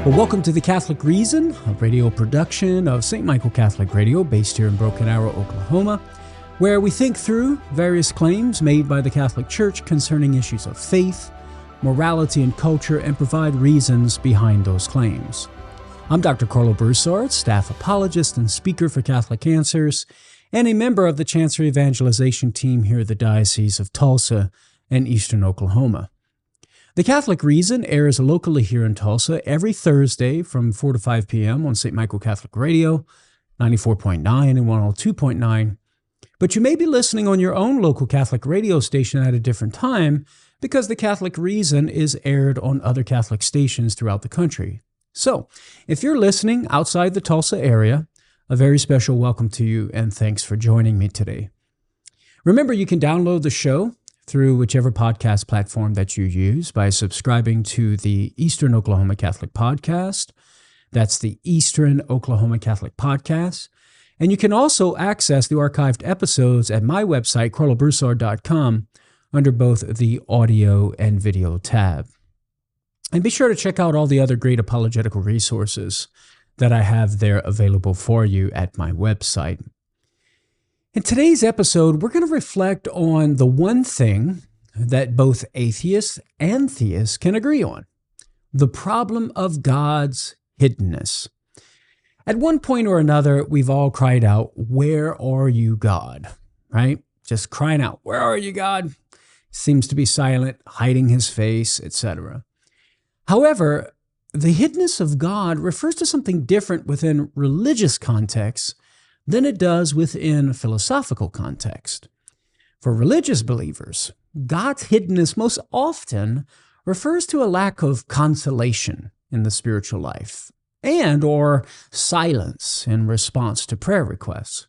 Well, welcome to The Catholic Reason, a radio production of St. Michael Catholic Radio based here in Broken Arrow, Oklahoma, where we think through various claims made by the Catholic Church concerning issues of faith, morality, and culture, and provide reasons behind those claims. I'm Dr. Carlo Broussard, staff apologist and speaker for Catholic Answers, and a member of the Chancery Evangelization team here at the Diocese of Tulsa and Eastern Oklahoma. The Catholic Reason airs locally here in Tulsa every Thursday from 4 to 5 p.m. on St. Michael Catholic Radio, 94.9 and 102.9. But you may be listening on your own local Catholic radio station at a different time because the Catholic Reason is aired on other Catholic stations throughout the country. So, if you're listening outside the Tulsa area, a very special welcome to you and thanks for joining me today. Remember, you can download the show through whichever podcast platform that you use by subscribing to the Eastern Oklahoma Catholic Podcast. That's the Eastern Oklahoma Catholic Podcast. And you can also access the archived episodes at my website, carlobroussard.com, under both the audio and video tab. And be sure to check out all the other great apologetical resources that I have there available for you at my website. In today's episode, we're going to reflect on the one thing that both atheists and theists can agree on: the problem of God's hiddenness. At one point or another, we've all cried out, "Where are you, God?" Right? Just crying out, "Where are you, God?" Seems to be silent, hiding his face, etc. However, the hiddenness of God refers to something different within religious contexts than it does within philosophical context. For religious believers, God's hiddenness most often refers to a lack of consolation in the spiritual life and or silence in response to prayer requests.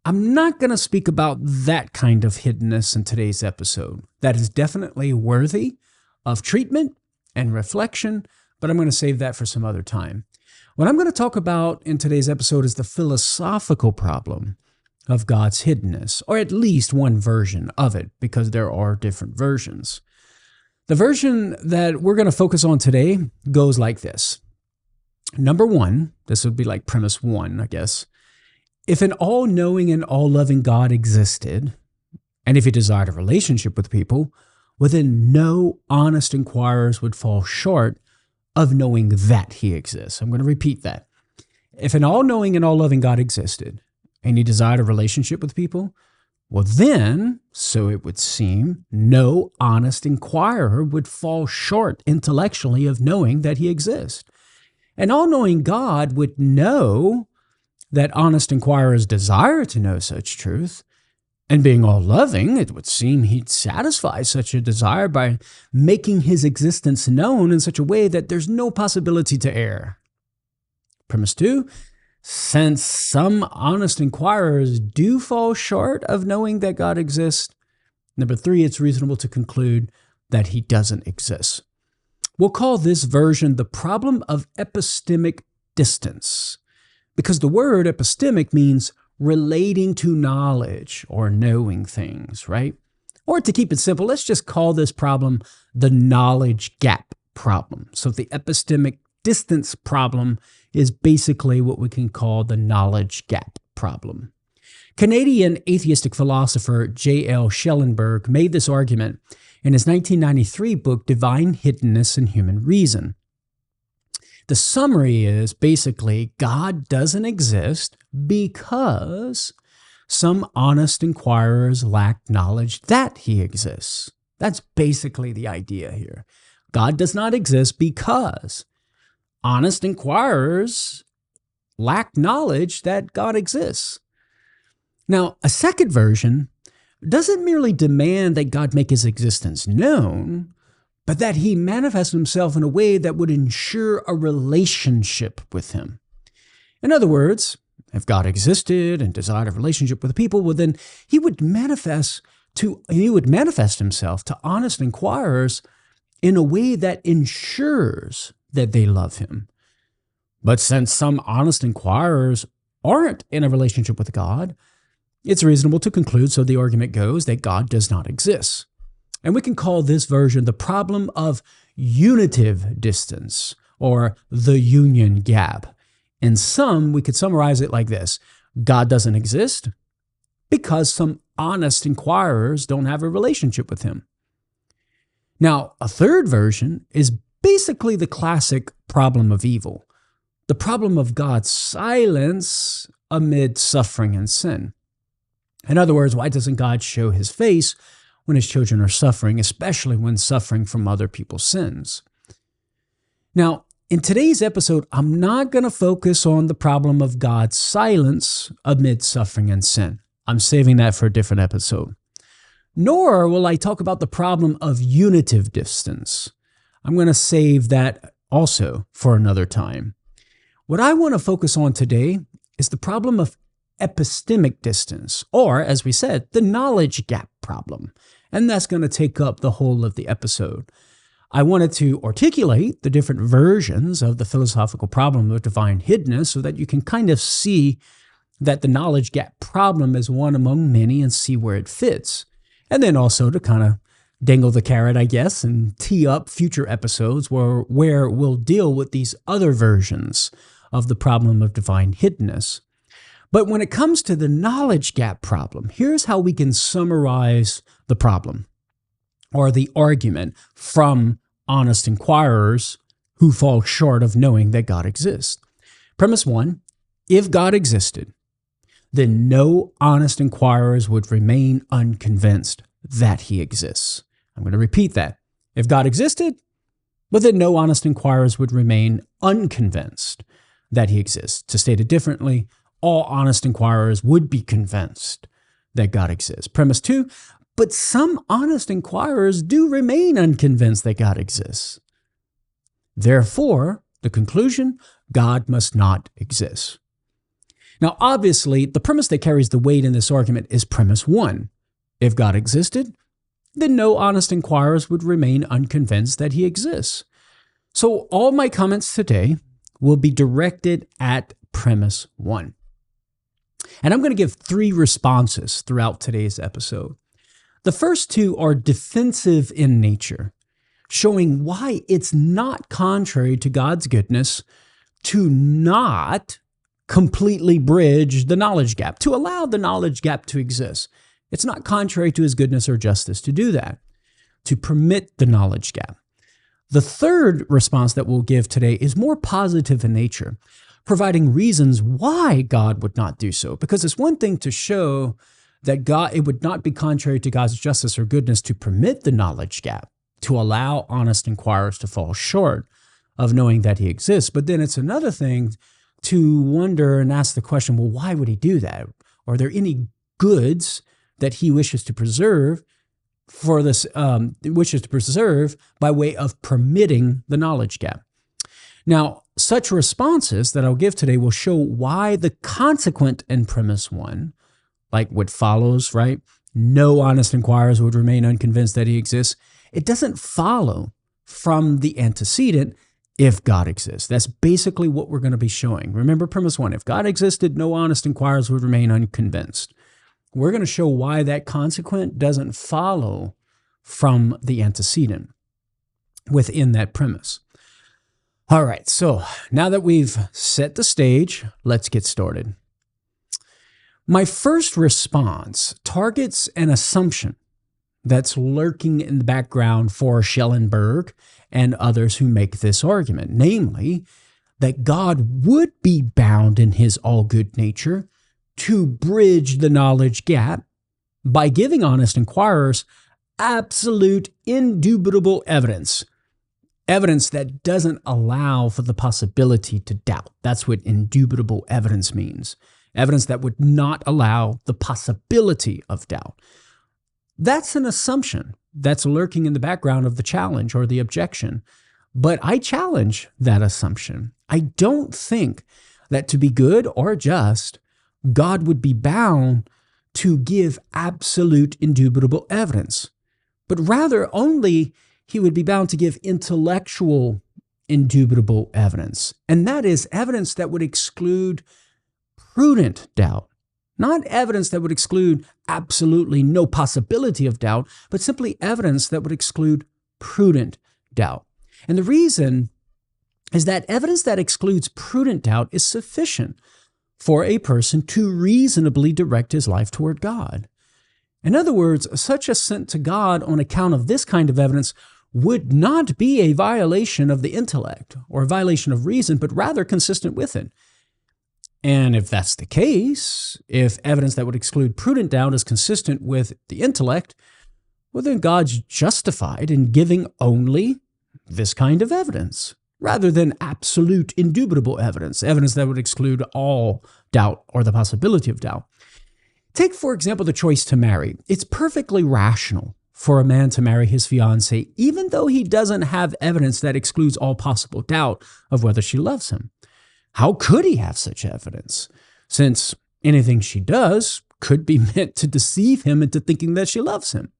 I'm not going to speak about that kind of hiddenness in today's episode. That is definitely worthy of treatment and reflection, but I'm going to save that for some other time. What I'm going to talk about in today's episode is the philosophical problem of God's hiddenness, or at least one version of it, because there are different versions. The version that we're going to focus on today goes like this. Number one, this would be like premise one, I guess. If an all-knowing and all-loving God existed, and if he desired a relationship with people, well, then no honest inquirers would fall short of knowing that he exists. I'm going to repeat that. If an all-knowing and all-loving God existed, and he desired a relationship with people, well then, so it would seem, no honest inquirer would fall short intellectually of knowing that he exists. An all-knowing God would know that honest inquirers desire to know such truth, and being all-loving, it would seem he'd satisfy such a desire by making his existence known in such a way that there's no possibility to err. Premise two, since some honest inquirers do fall short of knowing that God exists, number three, it's reasonable to conclude that he doesn't exist. We'll call this version the problem of epistemic distance, because the word epistemic means relating to knowledge or knowing things, right? Or to keep it simple, let's just call this problem the knowledge gap problem. So the epistemic distance problem is basically what we can call the knowledge gap problem. Canadian atheistic philosopher J.L. Schellenberg made this argument in his 1993 book, Divine Hiddenness and Human Reason. The summary is basically God doesn't exist because some honest inquirers lack knowledge that he exists. That's basically the idea here. God does not exist because honest inquirers lack knowledge that God exists. Now, a second version doesn't merely demand that God make his existence known, but that he manifests himself in a way that would ensure a relationship with him. In other words, if God existed and desired a relationship with the people, well then he would manifest himself to honest inquirers in a way that ensures that they love him. But since some honest inquirers aren't in a relationship with God, it's reasonable to conclude, so the argument goes, that God does not exist. And we can call this version the problem of unitive distance, or the union gap. In some, we could summarize it like this: God doesn't exist because some honest inquirers don't have a relationship with him. Now, a third version is basically the classic problem of evil, the problem of God's silence amid suffering and sin. In other words, why doesn't God show his face when his children are suffering, especially when suffering from other people's sins? Now, in today's episode, I'm not going to focus on the problem of God's silence amid suffering and sin. I'm saving that for a different episode. Nor will I talk about the problem of unitive distance. I'm going to save that also for another time. What I want to focus on today is the problem of epistemic distance, or, as we said, the knowledge gap problem. And that's going to take up the whole of the episode. I wanted to articulate the different versions of the philosophical problem of divine hiddenness so that you can kind of see that the knowledge gap problem is one among many and see where it fits. And then also to kind of dangle the carrot, I guess, and tee up future episodes where we'll deal with these other versions of the problem of divine hiddenness. But when it comes to the knowledge gap problem, here's how we can summarize the problem or the argument from honest inquirers who fall short of knowing that God exists. Premise 1, if God existed, then no honest inquirers would remain unconvinced that he exists. I'm going to repeat that. If God existed, well, then no honest inquirers would remain unconvinced that he exists. To state it differently, all honest inquirers would be convinced that God exists. Premise 2, but some honest inquirers do remain unconvinced that God exists. Therefore, the conclusion, God must not exist. Now, obviously, the premise that carries the weight in this argument is premise 1. If God existed, then no honest inquirers would remain unconvinced that he exists. So all my comments today will be directed at premise 1. And I'm going to give 3 responses throughout today's episode. The first 2 are defensive in nature, showing why it's not contrary to God's goodness to not completely bridge the knowledge gap, to allow the knowledge gap to exist. It's not contrary to his goodness or justice to do that, to permit the knowledge gap. The third response that we'll give today is more positive in nature, providing reasons why God would not do so. Because it's one thing to show that it would not be contrary to God's justice or goodness to permit the knowledge gap, to allow honest inquirers to fall short of knowing that he exists. But then it's another thing to wonder and ask the question, well, why would he do that? Are there any goods that he wishes to preserve by way of permitting the knowledge gap? Now, such responses that I'll give today will show why the consequent in premise 1, like what follows, right? No honest inquirers would remain unconvinced that he exists. It doesn't follow from the antecedent, if God exists. That's basically what we're going to be showing. Remember premise 1, if God existed, no honest inquirers would remain unconvinced. We're going to show why that consequent doesn't follow from the antecedent within that premise. All right, so now that we've set the stage, let's get started. My first response targets an assumption that's lurking in the background for Schellenberg and others who make this argument, namely that God would be bound in his all-good nature to bridge the knowledge gap by giving honest inquirers absolute, indubitable evidence that doesn't allow for the possibility to doubt. That's what indubitable evidence means. Evidence that would not allow the possibility of doubt. That's an assumption that's lurking in the background of the challenge or the objection. But I challenge that assumption. I don't think that to be good or just, God would be bound to give absolute, indubitable evidence, but rather only he would be bound to give intellectual, indubitable evidence. And that is evidence that would exclude prudent doubt. Not evidence that would exclude absolutely no possibility of doubt, but simply evidence that would exclude prudent doubt. And the reason is that evidence that excludes prudent doubt is sufficient for a person to reasonably direct his life toward God. In other words, such assent to God on account of this kind of evidence would not be a violation of the intellect or a violation of reason, but rather consistent with it. And if that's the case, if evidence that would exclude prudent doubt is consistent with the intellect, well, then God's justified in giving only this kind of evidence, rather than absolute indubitable evidence, evidence that would exclude all doubt or the possibility of doubt. Take, for example, the choice to marry. It's perfectly rational for a man to marry his fiancée, even though he doesn't have evidence that excludes all possible doubt of whether she loves him. How could he have such evidence, since anything she does could be meant to deceive him into thinking that she loves him?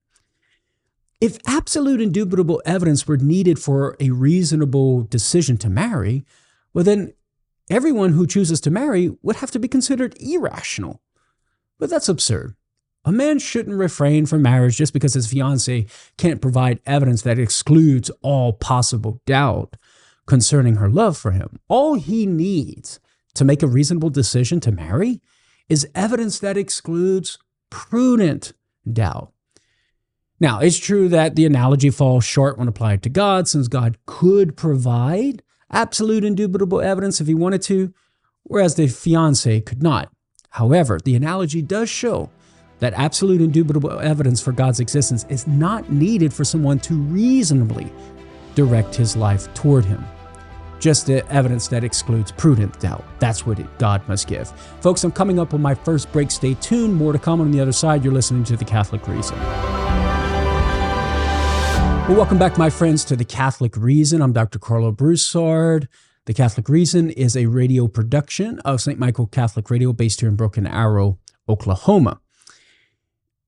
If absolute indubitable evidence were needed for a reasonable decision to marry, well then everyone who chooses to marry would have to be considered irrational. But that's absurd. A man shouldn't refrain from marriage just because his fiancée can't provide evidence that excludes all possible doubt concerning her love for him. All he needs to make a reasonable decision to marry is evidence that excludes prudent doubt. Now, it's true that the analogy falls short when applied to God, since God could provide absolute indubitable evidence if he wanted to, whereas the fiancé could not. However, the analogy does show that absolute indubitable evidence for God's existence is not needed for someone to reasonably direct his life toward him. Just the evidence that excludes prudent doubt. That's what God must give. Folks, I'm coming up on my first break. Stay tuned. More to come on the other side. You're listening to The Catholic Reason. Well, welcome back, my friends, to The Catholic Reason. I'm Dr. Carlo Broussard. The Catholic Reason is a radio production of St. Michael Catholic Radio based here in Broken Arrow, Oklahoma.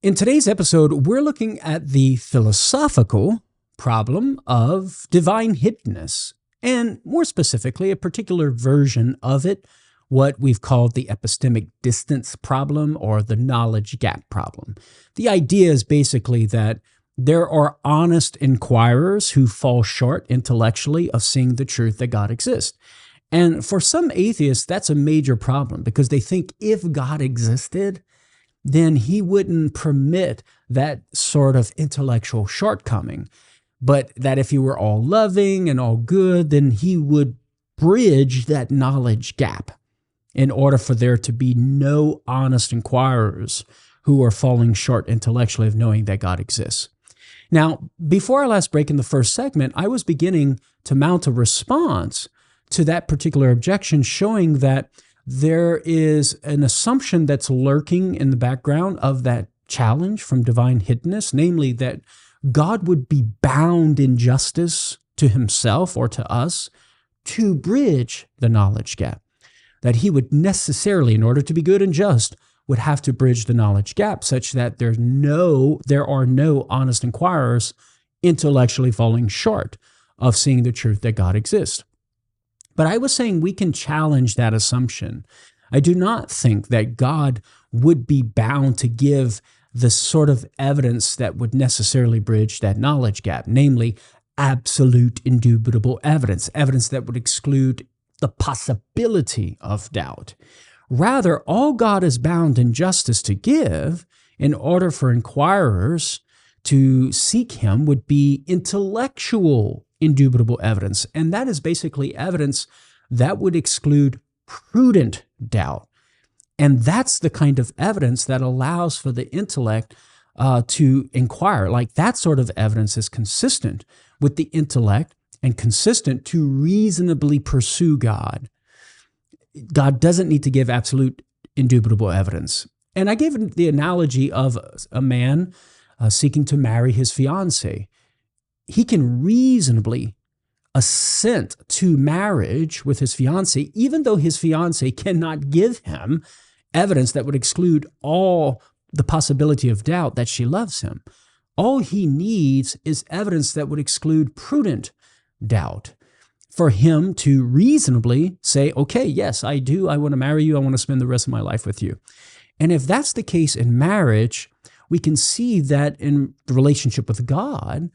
In today's episode, we're looking at the philosophical problem of divine hiddenness, and more specifically, a particular version of it, what we've called the epistemic distance problem or the knowledge gap problem. The idea is basically that there are honest inquirers who fall short intellectually of seeing the truth that God exists. And for some atheists, that's a major problem because they think if God existed, then he wouldn't permit that sort of intellectual shortcoming. But that if he were all loving and all good, then he would bridge that knowledge gap in order for there to be no honest inquirers who are falling short intellectually of knowing that God exists. Now, before our last break in the first segment, I was beginning to mount a response to that particular objection, showing that there is an assumption that's lurking in the background of that challenge from divine hiddenness, namely that God would be bound in justice to himself or to us to bridge the knowledge gap. That he would necessarily, in order to be good and just, would have to bridge the knowledge gap such that there are no honest inquirers intellectually falling short of seeing the truth that God exists. But I was saying we can challenge that assumption. I do not think that God would be bound to give the sort of evidence that would necessarily bridge that knowledge gap, namely absolute indubitable evidence, evidence that would exclude the possibility of doubt. Rather, all God is bound in justice to give in order for inquirers to seek him would be intellectual indubitable evidence. And that is basically evidence that would exclude prudent doubt. And that's the kind of evidence that allows for the intellect to inquire. Like that sort of evidence is consistent with the intellect and consistent to reasonably pursue God. God doesn't need to give absolute indubitable evidence. And I gave the analogy of a man seeking to marry his fiancée. He can reasonably assent to marriage with his fiancée, even though his fiancée cannot give him evidence that would exclude all the possibility of doubt that she loves him. All he needs is evidence that would exclude prudent doubt for him to reasonably say, okay, yes, I do. I want to marry you. I want to spend the rest of my life with you. And if that's the case in marriage, we can see that in the relationship with God,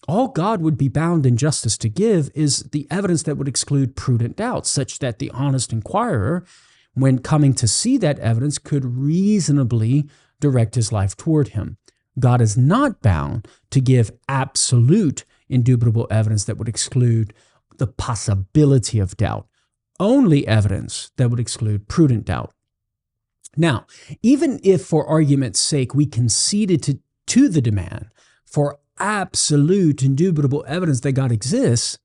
All God would be bound in justice to give is the evidence that would exclude prudent doubt, such that the honest inquirer, when coming to see that evidence, could reasonably direct his life toward him. God is not bound to give absolute, indubitable evidence that would exclude the possibility of doubt, only evidence that would exclude prudent doubt. Now, even if for argument's sake we conceded to the demand for absolute, indubitable evidence that God exists,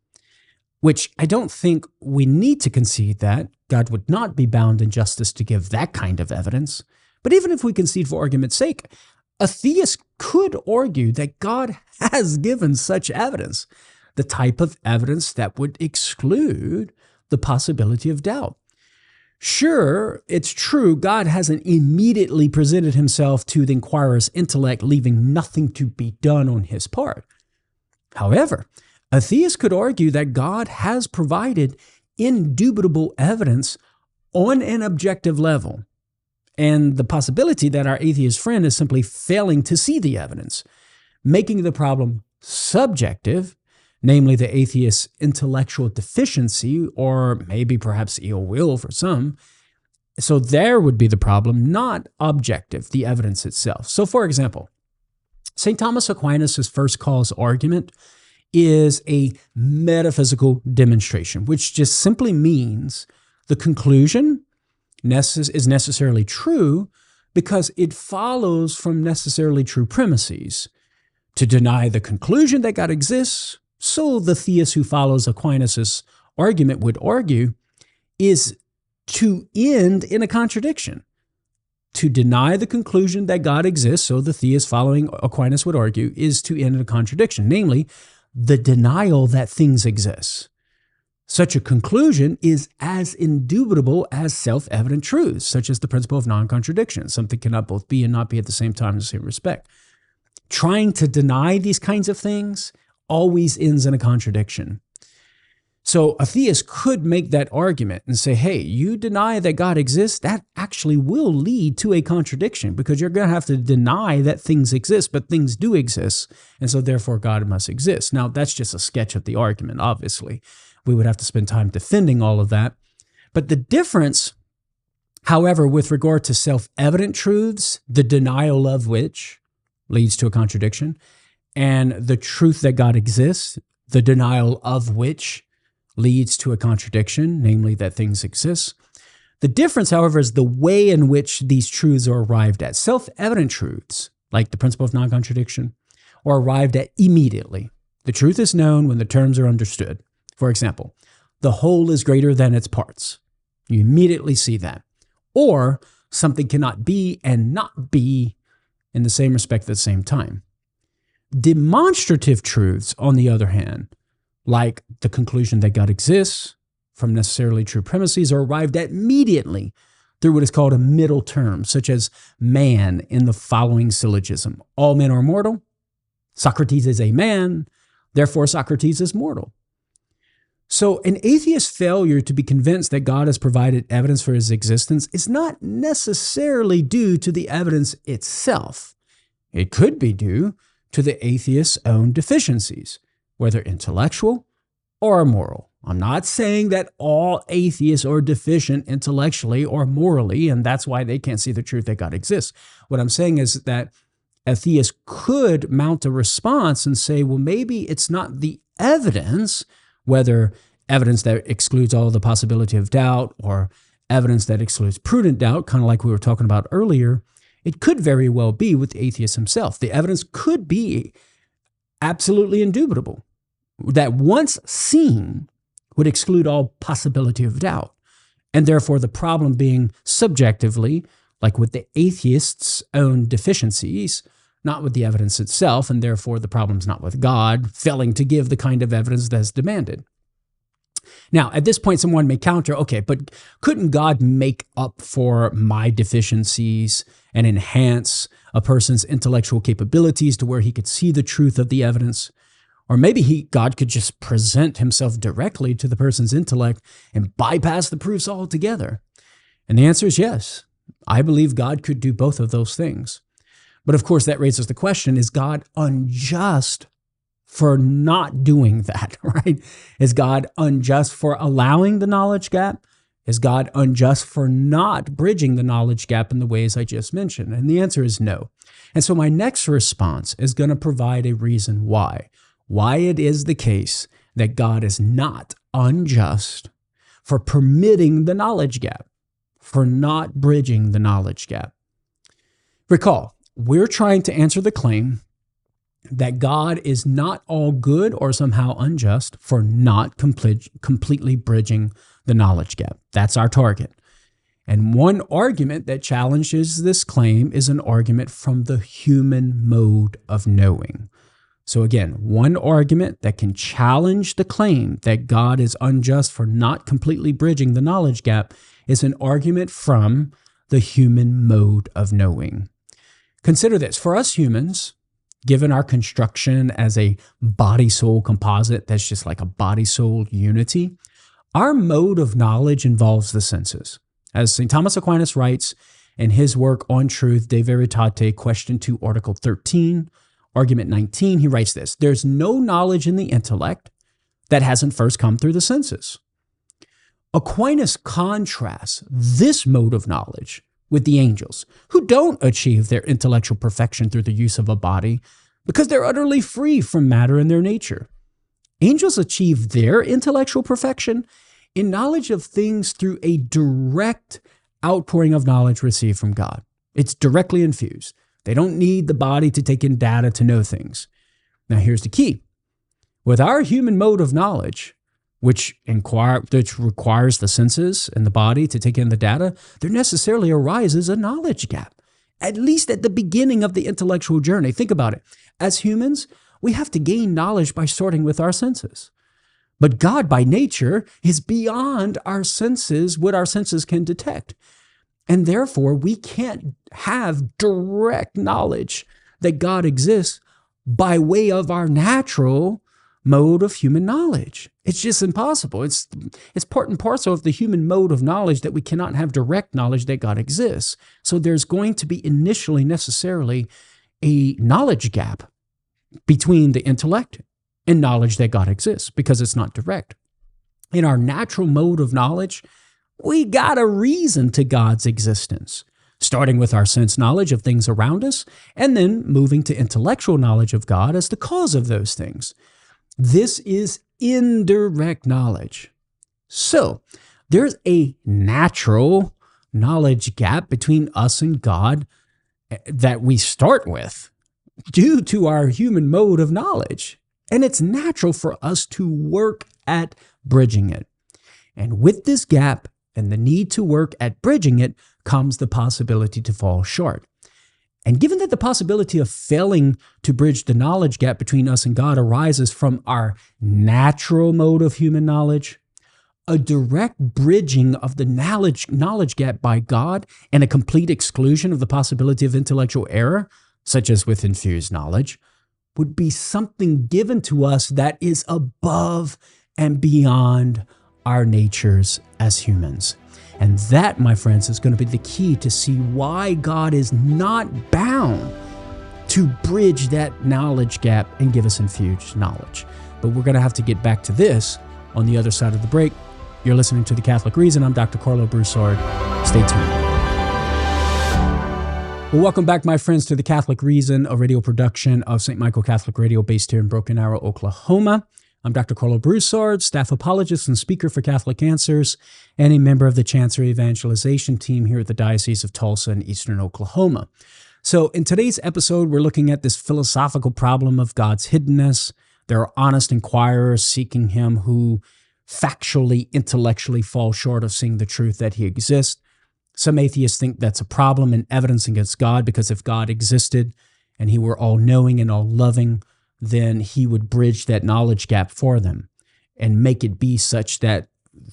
which I don't think we need to concede that, God would not be bound in justice to give that kind of evidence. But even if we concede for argument's sake, a theist could argue that God has given such evidence, the type of evidence that would exclude the possibility of doubt. Sure, it's true, God hasn't immediately presented himself to the inquirer's intellect, leaving nothing to be done on his part. However, a theist could argue that God has provided indubitable evidence on an objective level, and the possibility that our atheist friend is simply failing to see the evidence, making the problem subjective, namely the atheist's intellectual deficiency, or maybe perhaps ill will for some. So there would be the problem, not objective, the evidence itself. So for example, St. Thomas Aquinas' first cause argument is a metaphysical demonstration, which just simply means the conclusion is necessarily true because it follows from necessarily true premises. To deny the conclusion that God exists, so the theist who follows Aquinas' argument would argue, is to end in a contradiction. To deny the conclusion that God exists, so the theist following Aquinas would argue, is to end in a contradiction, namely the denial that things exist. Such a conclusion is as indubitable as self-evident truths, such as the principle of non-contradiction. Something cannot both be and not be at the same time in the same respect. Trying to deny these kinds of things always ends in a contradiction. So a theist could make that argument and say, hey, you deny that God exists, that actually will lead to a contradiction because you're going to have to deny that things exist, but things do exist, and so therefore God must exist. Now, that's just a sketch of the argument, obviously. We would have to spend time defending all of that. But the difference, however, with regard to self-evident truths, the denial of which leads to a contradiction, and the truth that God exists, the denial of which leads to a contradiction, namely that things exist. The difference, however, is the way in which these truths are arrived at. Self-evident truths, like the principle of non-contradiction, are arrived at immediately. The truth is known when the terms are understood. For example, the whole is greater than its parts. You immediately see that. Or something cannot be and not be in the same respect at the same time. Demonstrative truths, on the other hand, like the conclusion that God exists from necessarily true premises, are arrived at immediately through what is called a middle term, such as man in the following syllogism. All men are mortal. Socrates is a man. Therefore, Socrates is mortal. So an atheist's failure to be convinced that God has provided evidence for his existence is not necessarily due to the evidence itself. It could be due to the atheist's own deficiencies, whether intellectual or moral. I'm not saying that all atheists are deficient intellectually or morally, and that's why they can't see the truth that God exists. What I'm saying is that a theist could mount a response and say, well, maybe it's not the evidence, whether evidence that excludes all the possibility of doubt or evidence that excludes prudent doubt, kind of like we were talking about earlier. It could very well be with the atheist himself. The evidence could be absolutely indubitable, that once seen would exclude all possibility of doubt, and therefore the problem being subjectively, like with the atheist's own deficiencies, not with the evidence itself, and therefore the problem's not with God failing to give the kind of evidence that's demanded. Now, at this point, someone may counter, okay, but couldn't God make up for my deficiencies and enhance a person's intellectual capabilities to where he could see the truth of the evidence? Or maybe God could just present himself directly to the person's intellect and bypass the proofs altogether. And the answer is yes. I believe God could do both of those things. But of course, that raises the question, is God unjust for not doing that, right? Is God unjust for allowing the knowledge gap? Is God unjust for not bridging the knowledge gap in the ways I just mentioned? And the answer is no. And so my next response is going to provide a reason why it is the case that God is not unjust for permitting the knowledge gap, for not bridging the knowledge gap. Recall, we're trying to answer the claim that God is not all good or somehow unjust for not completely bridging the knowledge gap. That's our target. And one argument that challenges this claim is an argument from the human mode of knowing. So again, one argument that can challenge the claim that God is unjust for not completely bridging the knowledge gap is an argument from the human mode of knowing. Consider this. For us humans, given our construction as a body-soul composite that's just like a body-soul unity, our mode of knowledge involves the senses. As St. Thomas Aquinas writes in his work On Truth, De Veritate, Question 2, Article 13, Argument 19, he writes this: there's no knowledge in the intellect that hasn't first come through the senses. Aquinas contrasts this mode of knowledge with the angels, who don't achieve their intellectual perfection through the use of a body because they're utterly free from matter in their nature. Angels achieve their intellectual perfection in knowledge of things through a direct outpouring of knowledge received from God. It's directly infused. They don't need the body to take in data to know things. Now, here's the key. With our human mode of knowledge, which requires the senses and the body to take in the data, there necessarily arises a knowledge gap, at least at the beginning of the intellectual journey. Think about it. As humans, we have to gain knowledge by starting with our senses. But God, by nature, is beyond our senses, what our senses can detect. And therefore, we can't have direct knowledge that God exists by way of our natural mode of human knowledge. It's just impossible. It's part and parcel of the human mode of knowledge that we cannot have direct knowledge that God exists. So there's going to be initially necessarily a knowledge gap between the intellect and knowledge that God exists because it's not direct. In our natural mode of knowledge, we got a reason to God's existence, starting with our sense knowledge of things around us and then moving to intellectual knowledge of God as the cause of those things. This is indirect knowledge. So there's a natural knowledge gap between us and God that we start with due to our human mode of knowledge. And it's natural for us to work at bridging it. And with this gap and the need to work at bridging it comes the possibility to fall short. And given that the possibility of failing to bridge the knowledge gap between us and God arises from our natural mode of human knowledge, a direct bridging of the knowledge gap by God and a complete exclusion of the possibility of intellectual error, such as with infused knowledge, would be something given to us that is above and beyond our natures as humans. And that, my friends, is going to be the key to see why God is not bound to bridge that knowledge gap and give us infused knowledge. But we're going to have to get back to this on the other side of the break. You're listening to The Catholic Reason. I'm Dr. Carlo Broussard. Stay tuned. Well, welcome back, my friends, to The Catholic Reason, a radio production of St. Michael Catholic Radio based here in Broken Arrow, Oklahoma. I'm Dr. Carlo Broussard, staff apologist and speaker for Catholic Answers, and a member of the Chancery Evangelization team here at the Diocese of Tulsa in Eastern Oklahoma. So in today's episode, we're looking at this philosophical problem of God's hiddenness. There are honest inquirers seeking him who factually, intellectually fall short of seeing the truth that he exists. Some atheists think that's a problem and evidence against God, because if God existed and he were all-knowing and all-loving, then he would bridge that knowledge gap for them and make it be such that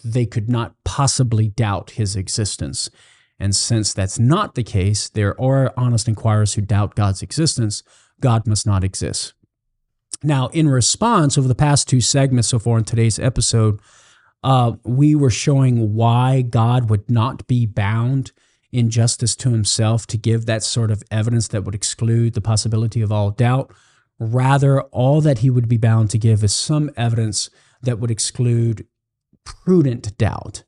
they could not possibly doubt his existence. And since that's not the case, there are honest inquirers who doubt God's existence. God must not exist. Now, in response, over the past two segments so far in today's episode, we were showing why God would not be bound in justice to himself to give that sort of evidence that would exclude the possibility of all doubt. Rather, all that he would be bound to give is some evidence that would exclude prudent doubt.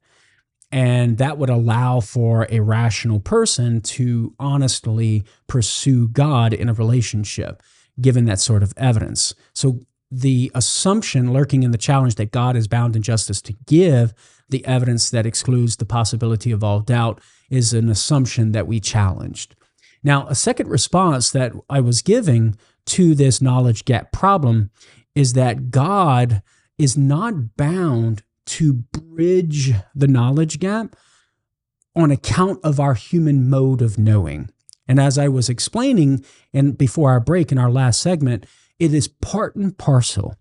And that would allow for a rational person to honestly pursue God in a relationship, given that sort of evidence. So the assumption lurking in the challenge that God is bound in justice to give the evidence that excludes the possibility of all doubt is an assumption that we challenged. Now, a second response that I was giving to this knowledge gap problem is that God is not bound to bridge the knowledge gap on account of our human mode of knowing. And as I was explaining before our break in our last segment, it is part and parcel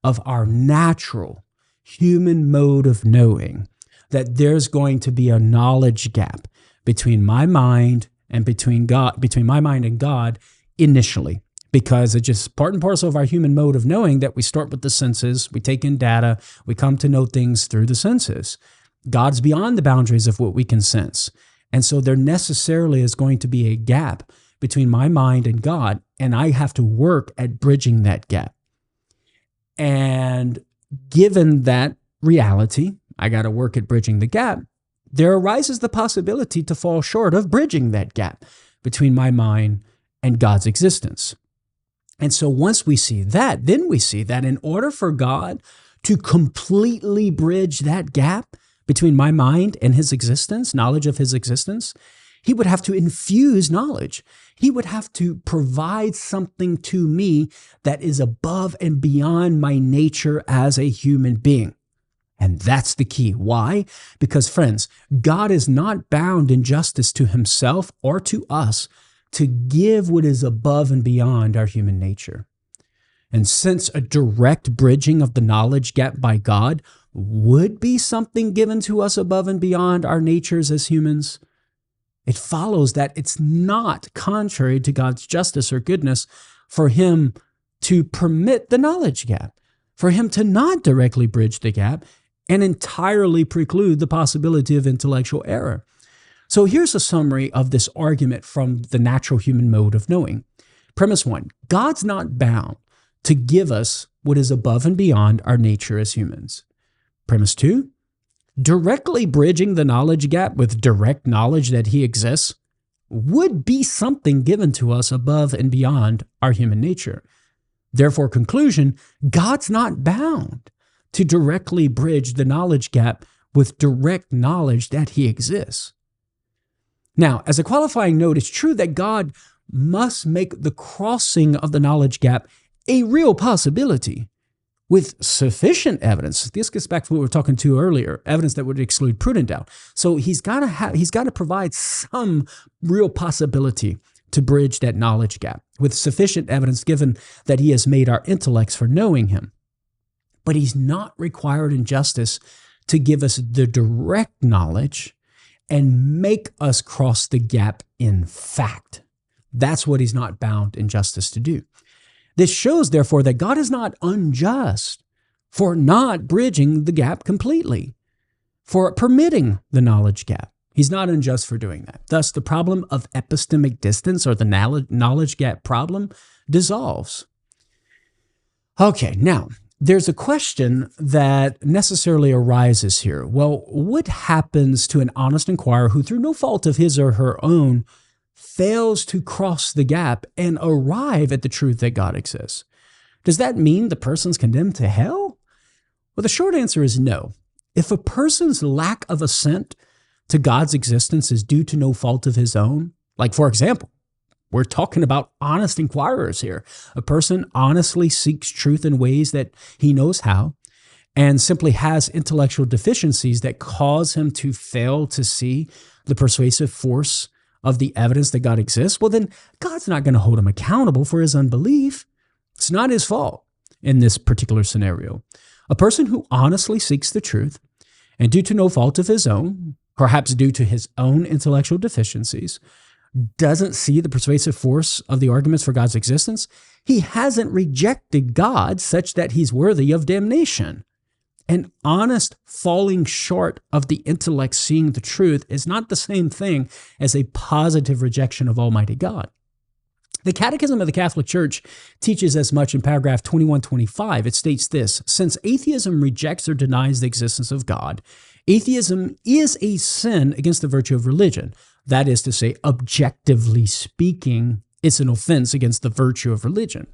of our natural human mode of knowing that there's going to be a knowledge gap between my mind and between my mind and God initially. Because it's just part and parcel of our human mode of knowing that we start with the senses, we take in data, we come to know things through the senses. God's beyond the boundaries of what we can sense. And so there necessarily is going to be a gap between my mind and God, and I have to work at bridging that gap. And given that reality, I got to work at bridging the gap, there arises the possibility to fall short of bridging that gap between my mind and God's existence. And so once we see that, then we see that in order for God to completely bridge that gap between my mind and his existence, knowledge of his existence, he would have to infuse knowledge. He would have to provide something to me that is above and beyond my nature as a human being. And that's the key. Why? Because, friends, God is not bound in justice to himself or to us to give what is above and beyond our human nature. And since a direct bridging of the knowledge gap by God would be something given to us above and beyond our natures as humans, it follows that it's not contrary to God's justice or goodness for him to permit the knowledge gap, for him to not directly bridge the gap and entirely preclude the possibility of intellectual error. So here's a summary of this argument from the natural human mode of knowing. Premise 1, God's not bound to give us what is above and beyond our nature as humans. Premise 2, directly bridging the knowledge gap with direct knowledge that he exists would be something given to us above and beyond our human nature. Therefore, conclusion, God's not bound to directly bridge the knowledge gap with direct knowledge that he exists. Now, as a qualifying note, it's true that God must make the crossing of the knowledge gap a real possibility with sufficient evidence. This gets back to what we were talking to earlier, evidence that would exclude prudent doubt. So he's got to provide some real possibility to bridge that knowledge gap with sufficient evidence, given that he has made our intellects for knowing him. But he's not required in justice to give us the direct knowledge and make us cross the gap in fact. That's what he's not bound in justice to do. This shows, therefore, that God is not unjust for not bridging the gap completely, for permitting the knowledge gap. He's not unjust for doing that. Thus, the problem of epistemic distance, or the knowledge gap problem, dissolves. Okay, now, there's a question that necessarily arises here. Well, what happens to an honest inquirer who, through no fault of his or her own, fails to cross the gap and arrive at the truth that God exists? Does that mean the person's condemned to hell? Well, the short answer is no. If a person's lack of assent to God's existence is due to no fault of his own, like, for example, we're talking about honest inquirers here. A person honestly seeks truth in ways that he knows how and simply has intellectual deficiencies that cause him to fail to see the persuasive force of the evidence that God exists. Well, then God's not going to hold him accountable for his unbelief. It's not his fault in this particular scenario. A person who honestly seeks the truth and due to no fault of his own, perhaps due to his own intellectual deficiencies, doesn't see the persuasive force of the arguments for God's existence, he hasn't rejected God such that he's worthy of damnation. An honest falling short of the intellect seeing the truth is not the same thing as a positive rejection of Almighty God. The Catechism of the Catholic Church teaches as much in paragraph 2125. It states this: since atheism rejects or denies the existence of God, atheism is a sin against the virtue of religion. That is to say, objectively speaking, it's an offense against the virtue of religion.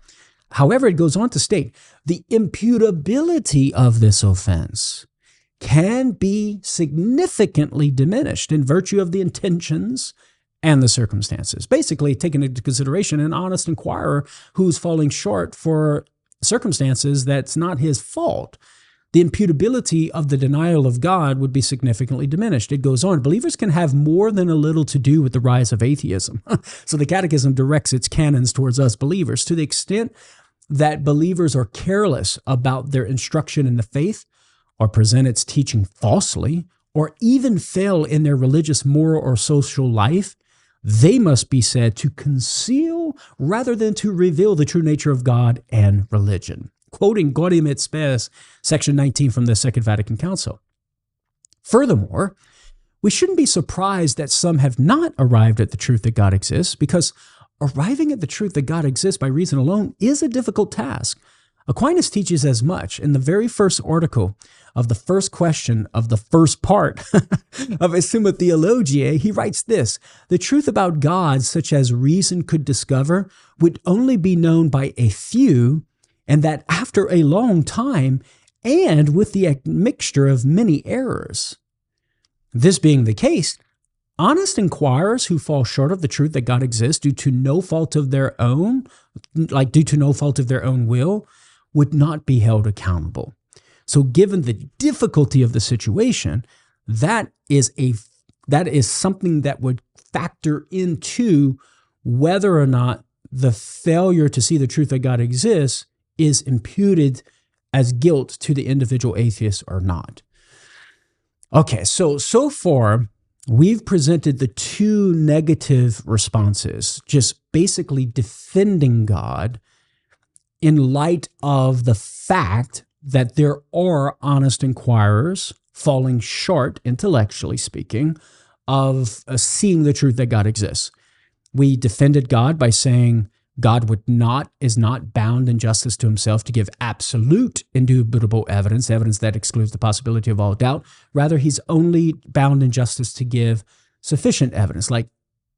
However, it goes on to state the imputability of this offense can be significantly diminished in virtue of the intentions and the circumstances. Basically, taking into consideration an honest inquirer who's falling short for circumstances that's not his fault. The imputability of the denial of God would be significantly diminished. It goes on, believers can have more than a little to do with the rise of atheism. So the Catechism directs its canons towards us believers. To the extent that believers are careless about their instruction in the faith, or present its teaching falsely, or even fail in their religious, moral, or social life, they must be said to conceal rather than to reveal the true nature of God and religion. Quoting Gaudium et Spes, section 19 from the Second Vatican Council. Furthermore, we shouldn't be surprised that some have not arrived at the truth that God exists, because arriving at the truth that God exists by reason alone is a difficult task. Aquinas teaches as much in the very first article of the first question of the first part of his Summa Theologiae. He writes this: the truth about God, such as reason could discover, would only be known by a few, and that after a long time, and with the admixture of many errors. This being the case, honest inquirers who fall short of the truth that God exists due to no fault of their own, will, would not be held accountable. So given the difficulty of the situation, that is something that would factor into whether or not the failure to see the truth that God exists is imputed as guilt to the individual atheist or not. Okay, so far, we've presented the two negative responses, just basically defending God in light of the fact that there are honest inquirers falling short, intellectually speaking, of seeing the truth that God exists. We defended God by saying God is not bound in justice to himself to give absolute indubitable evidence that excludes the possibility of all doubt. Rather, he's only bound in justice to give sufficient evidence, like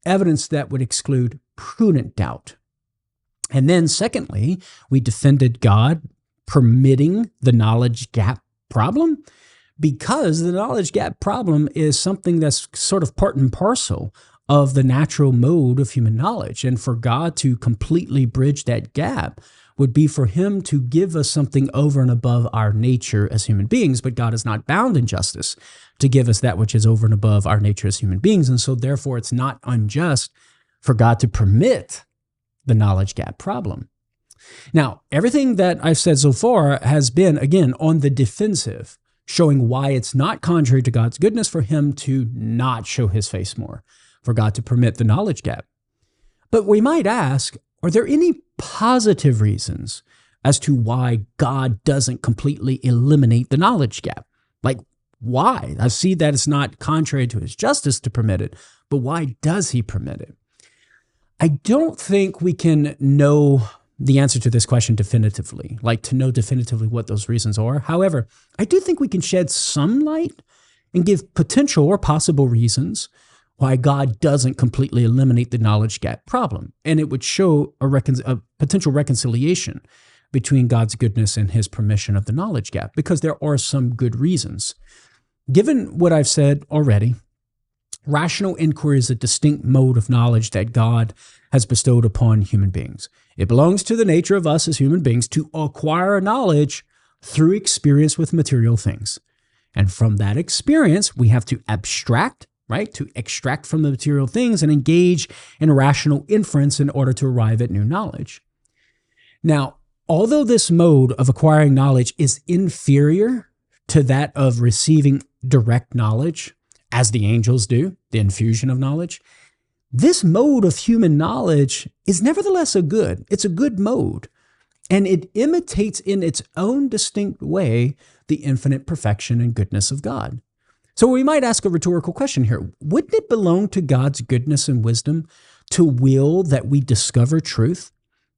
evidence that would exclude prudent doubt. And then secondly, we defended God permitting the knowledge gap problem, because the knowledge gap problem is something that's sort of part and parcel of the natural mode of human knowledge. And for God to completely bridge that gap would be for him to give us something over and above our nature as human beings. But God is not bound in justice to give us that which is over and above our nature as human beings. And so therefore, it's not unjust for God to permit the knowledge gap problem. Now, everything that I've said so far has been, again, on the defensive, showing why it's not contrary to God's goodness for him to not show his face more, for God to permit the knowledge gap. But we might ask, are there any positive reasons as to why God doesn't completely eliminate the knowledge gap? Like, why? I see that it's not contrary to his justice to permit it, but why does he permit it? I don't think we can know the answer to this question definitively, like to know definitively what those reasons are. However, I do think we can shed some light and give potential or possible reasons why God doesn't completely eliminate the knowledge gap problem. And it would show a potential reconciliation between God's goodness and his permission of the knowledge gap, because there are some good reasons. Given what I've said already, rational inquiry is a distinct mode of knowledge that God has bestowed upon human beings. It belongs to the nature of us as human beings to acquire knowledge through experience with material things. And from that experience, we have to abstract, right? To extract from the material things and engage in rational inference in order to arrive at new knowledge. Now, although this mode of acquiring knowledge is inferior to that of receiving direct knowledge, as the angels do, the infusion of knowledge, this mode of human knowledge is nevertheless it's a good mode, and it imitates in its own distinct way the infinite perfection and goodness of God. So we might ask a rhetorical question here. Wouldn't it belong to God's goodness and wisdom to will that we discover truth,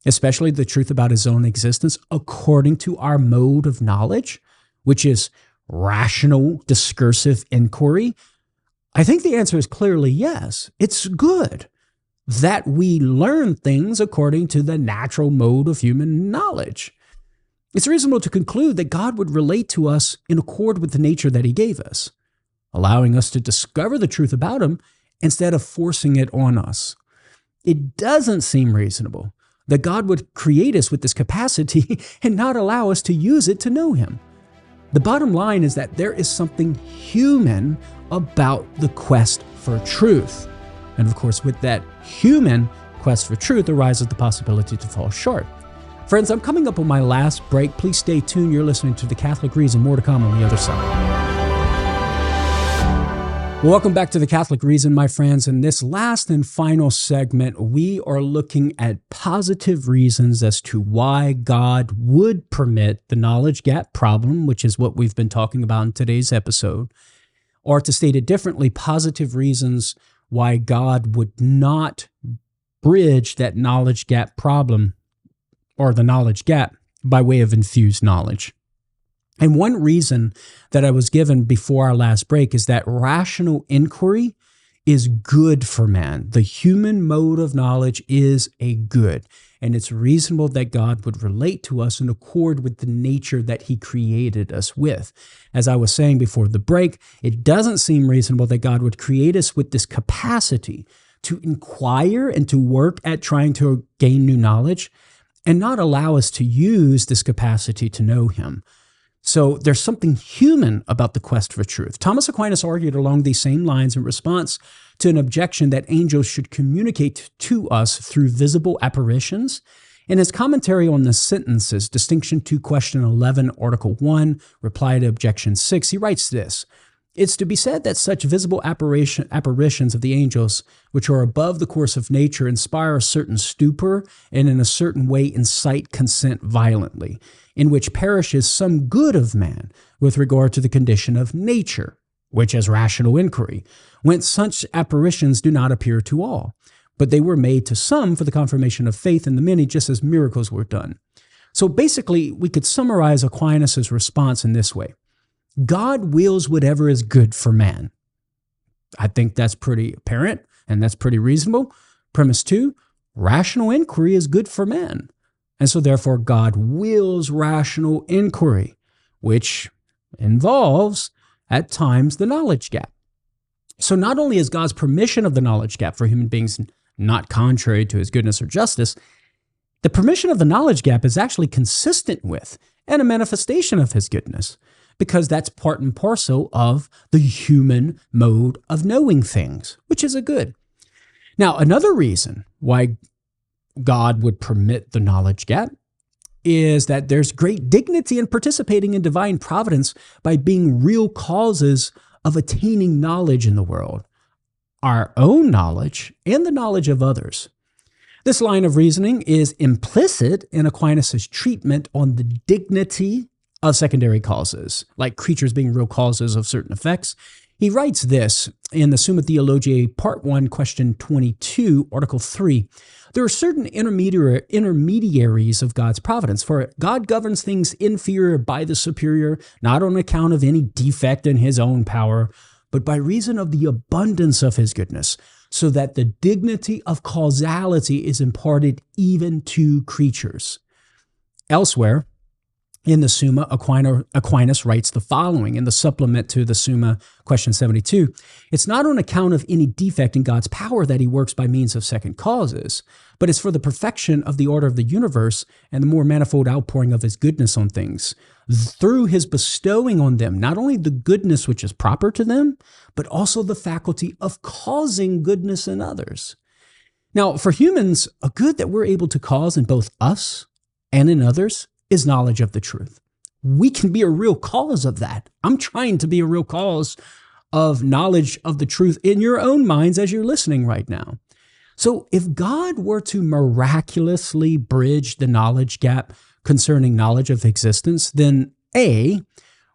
especially the truth about his own existence, according to our mode of knowledge, which is rational, discursive inquiry? I think the answer is clearly yes. It's good that we learn things according to the natural mode of human knowledge. It's reasonable to conclude that God would relate to us in accord with the nature that he gave us, allowing us to discover the truth about him instead of forcing it on us. It doesn't seem reasonable that God would create us with this capacity and not allow us to use it to know him. The bottom line is that there is something human about the quest for truth. And of course, with that human quest for truth arises the possibility to fall short. Friends, I'm coming up on my last break. Please stay tuned. You're listening to The Catholic Reason. More to come on the other side. Welcome back to The Catholic Reason, my friends. In this last and final segment, we are looking at positive reasons as to why God would permit the knowledge gap problem, which is what we've been talking about in today's episode. Or to state it differently, positive reasons why God would not bridge that knowledge gap problem or the knowledge gap by way of infused knowledge. And one reason that I was given before our last break is that rational inquiry is good for man. The human mode of knowledge is a good, and it's reasonable that God would relate to us in accord with the nature that he created us with. As I was saying before the break, it doesn't seem reasonable that God would create us with this capacity to inquire and to work at trying to gain new knowledge and not allow us to use this capacity to know him. So there's something human about the quest for truth. Thomas Aquinas argued along these same lines in response to an objection that angels should communicate to us through visible apparitions. In his commentary on the sentences, Distinction to Question 11, Article 1, Reply to Objection 6, he writes this: "It's to be said that such visible apparitions of the angels, which are above the course of nature, inspire a certain stupor and in a certain way incite consent violently, in which perishes some good of man with regard to the condition of nature, which is rational inquiry, whence such apparitions do not appear to all, but they were made to some for the confirmation of faith in the many, just as miracles were done." So basically, we could summarize Aquinas' response in this way: God wills whatever is good for man. I think that's pretty apparent, and that's pretty reasonable. Premise 2, rational inquiry is good for man. And so therefore, God wills rational inquiry, which involves, at times, the knowledge gap. So not only is God's permission of the knowledge gap for human beings not contrary to his goodness or justice, the permission of the knowledge gap is actually consistent with and a manifestation of his goodness, because that's part and parcel of the human mode of knowing things, which is a good. Now, another reason why God would permit the knowledge gap is that there's great dignity in participating in divine providence by being real causes of attaining knowledge in the world, our own knowledge and the knowledge of others. This line of reasoning is implicit in Aquinas' treatment on the dignity of secondary causes, like creatures being real causes of certain effects. He writes this in the Summa Theologiae, Part 1, Question 22, Article 3. There are certain intermediaries of God's providence, for God governs things inferior by the superior, not on account of any defect in his own power, but by reason of the abundance of his goodness, so that the dignity of causality is imparted even to creatures. Elsewhere, in the Summa, Aquinas writes the following in the supplement to the Summa, question 72. It's not on account of any defect in God's power that he works by means of second causes, but it's for the perfection of the order of the universe and the more manifold outpouring of his goodness on things, through his bestowing on them not only the goodness which is proper to them, but also the faculty of causing goodness in others. Now, for humans, a good that we're able to cause in both us and in others is knowledge of the truth. We can be a real cause of that. I'm trying to be a real cause of knowledge of the truth in your own minds as you're listening right now. So if God were to miraculously bridge the knowledge gap concerning knowledge of existence, then A,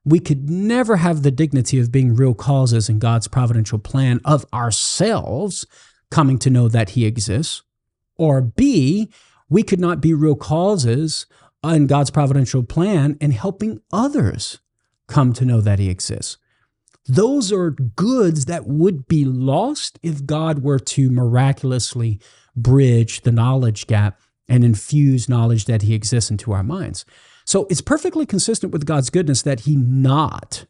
we could never have the dignity of being real causes in God's providential plan of ourselves, coming to know that he exists, or B, we could not be real causes in God's providential plan in helping others come to know that he exists. Those are goods that would be lost if God were to miraculously bridge the knowledge gap and infuse knowledge that he exists into our minds. So it's perfectly consistent with God's goodness that he not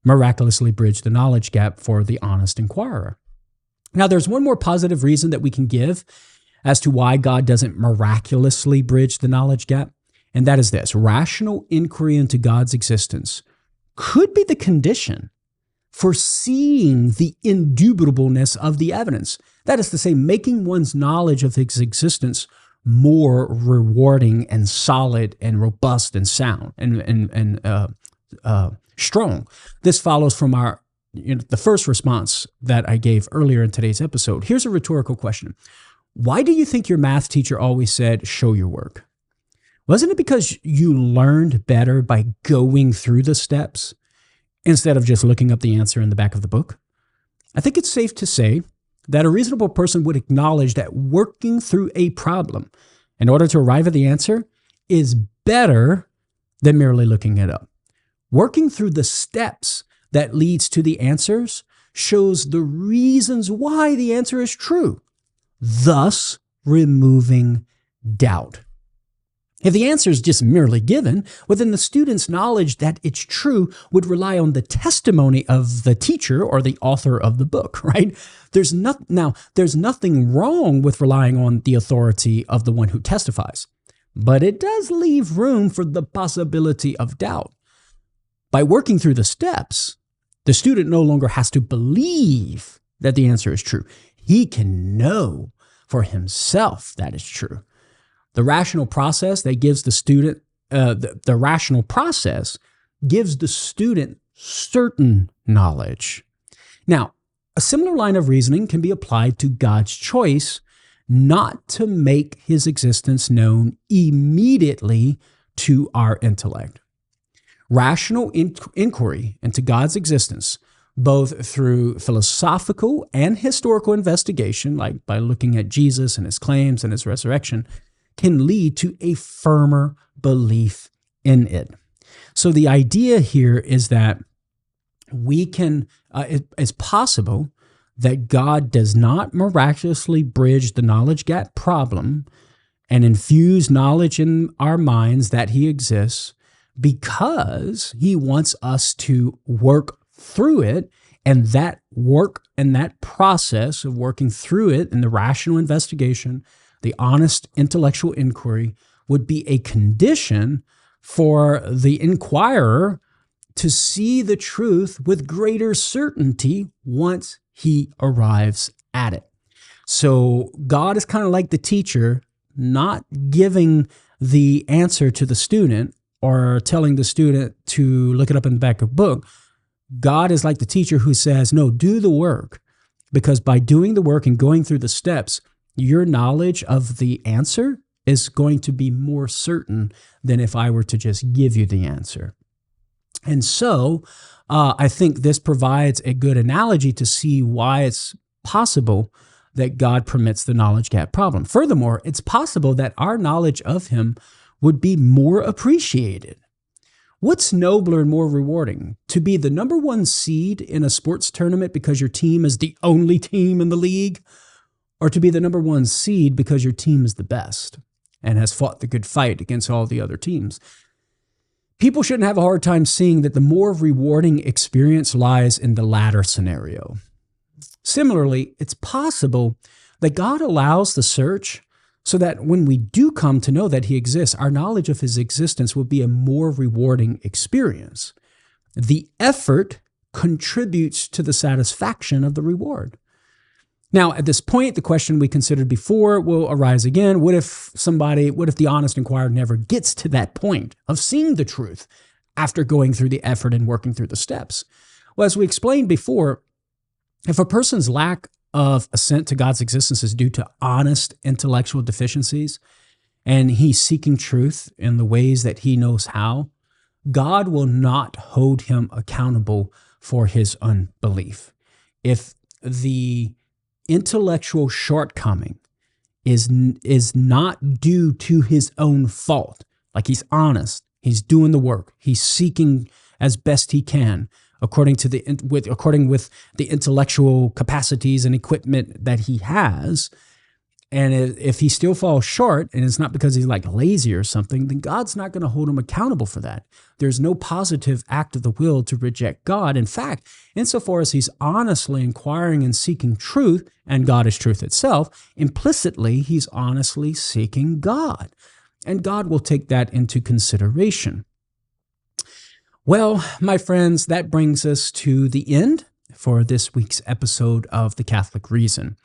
miraculously bridge the knowledge gap for the honest inquirer. Now, there's one more positive reason that we can give as to why God doesn't miraculously bridge the knowledge gap, and that is this: rational inquiry into God's existence could be the condition for seeing the indubitableness of the evidence. That is to say, making one's knowledge of his existence more rewarding and solid and robust and sound and strong. This follows from the first response that I gave earlier in today's episode. Here's a rhetorical question. Why do you think your math teacher always said, show your work? Wasn't it because you learned better by going through the steps instead of just looking up the answer in the back of the book? I think it's safe to say that a reasonable person would acknowledge that working through a problem in order to arrive at the answer is better than merely looking it up. Working through the steps that leads to the answers shows the reasons why the answer is true, thus removing doubt. If the answer is just merely given, well, then the student's knowledge that it's true would rely on the testimony of the teacher or the author of the book, right? There's nothing wrong with relying on the authority of the one who testifies, but it does leave room for the possibility of doubt. By working through the steps, the student no longer has to believe that the answer is true. He can know for himself that is true. The rational process that gives the student, the rational process gives the student certain knowledge. Now, a similar line of reasoning can be applied to God's choice not to make his existence known immediately to our intellect. Rational inquiry into God's existence, both through philosophical and historical investigation, like by looking at Jesus and his claims and his resurrection, can lead to a firmer belief in it. So the idea here is that it's possible that God does not miraculously bridge the knowledge gap problem and infuse knowledge in our minds that he exists because he wants us to work through it, and that work and that process of working through it in the rational investigation, the honest intellectual inquiry, would be a condition for the inquirer to see the truth with greater certainty once he arrives at it. So God is kind of like the teacher, not giving the answer to the student or telling the student to look it up in the back of a book. God is like the teacher who says, no, do the work, because by doing the work and going through the steps, your knowledge of the answer is going to be more certain than if I were to just give you the answer. And so I think this provides a good analogy to see why it's possible that God permits the knowledge gap problem. Furthermore, it's possible that our knowledge of him would be more appreciated. What's nobler and more rewarding? To be the number one seed in a sports tournament because your team is the only team in the league, or to be the number one seed because your team is the best and has fought the good fight against all the other teams? People shouldn't have a hard time seeing that the more rewarding experience lies in the latter scenario. Similarly, it's possible that God allows the search so that when we do come to know that he exists, our knowledge of his existence will be a more rewarding experience. The effort contributes to the satisfaction of the reward. Now, at this point, the question we considered before will arise again. What if the honest inquirer never gets to that point of seeing the truth after going through the effort and working through the steps? Well, as we explained before, if a person's lack of assent to God's existence is due to honest intellectual deficiencies, and he's seeking truth in the ways that he knows how, God will not hold him accountable for his unbelief. If the intellectual shortcoming is not due to his own fault. Like, he's honest, he's doing the work, he's seeking as best he can according with the intellectual capacities and equipment that he has. And if he still falls short, and it's not because he's like lazy or something, then God's not going to hold him accountable for that. There's no positive act of the will to reject God. In fact, insofar as he's honestly inquiring and seeking truth, and God is truth itself, implicitly he's honestly seeking God. And God will take that into consideration. Well, my friends, that brings us to the end for this week's episode of The Catholic Reason.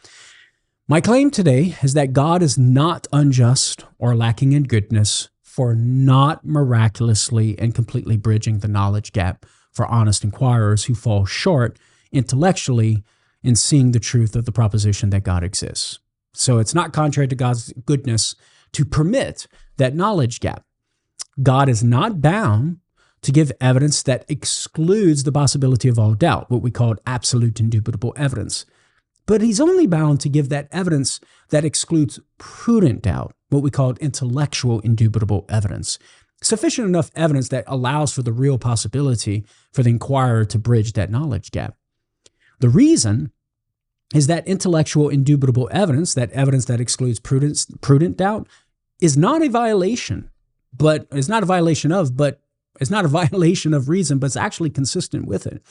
My claim today is that God is not unjust or lacking in goodness for not miraculously and completely bridging the knowledge gap for honest inquirers who fall short intellectually in seeing the truth of the proposition that God exists. So it's not contrary to God's goodness to permit that knowledge gap. God is not bound to give evidence that excludes the possibility of all doubt, what we call absolute indubitable evidence. But he's only bound to give that evidence that excludes prudent doubt, what we call intellectual indubitable evidence. Sufficient enough evidence that allows for the real possibility for the inquirer to bridge that knowledge gap. The reason is that intellectual indubitable evidence, that evidence that excludes prudent doubt, is not a violation of reason, but it's actually consistent with it.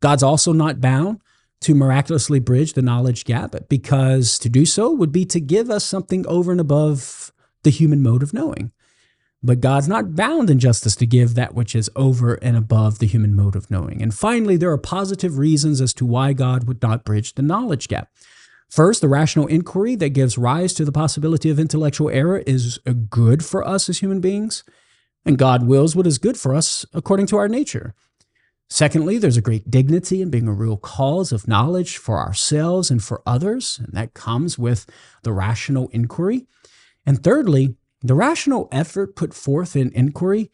God's also not bound to miraculously bridge the knowledge gap, because to do so would be to give us something over and above the human mode of knowing. But God's not bound in justice to give that which is over and above the human mode of knowing. And finally, there are positive reasons as to why God would not bridge the knowledge gap. First, the rational inquiry that gives rise to the possibility of intellectual error is good for us as human beings, and God wills what is good for us according to our nature. Secondly, there's a great dignity in being a real cause of knowledge for ourselves and for others, and that comes with the rational inquiry. And thirdly, the rational effort put forth in inquiry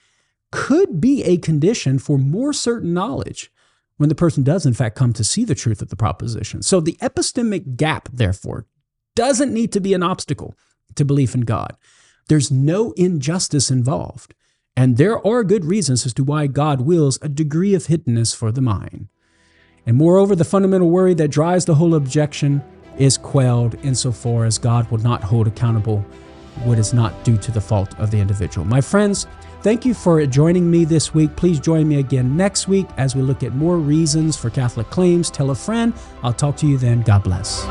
could be a condition for more certain knowledge when the person does in fact come to see the truth of the proposition. So the epistemic gap, therefore, doesn't need to be an obstacle to belief in God. There's no injustice involved. And there are good reasons as to why God wills a degree of hiddenness for the mind. And moreover, the fundamental worry that drives the whole objection is quelled insofar as God will not hold accountable what is not due to the fault of the individual. My friends, thank you for joining me this week. Please join me again next week as we look at more reasons for Catholic claims. Tell a friend. I'll talk to you then. God bless.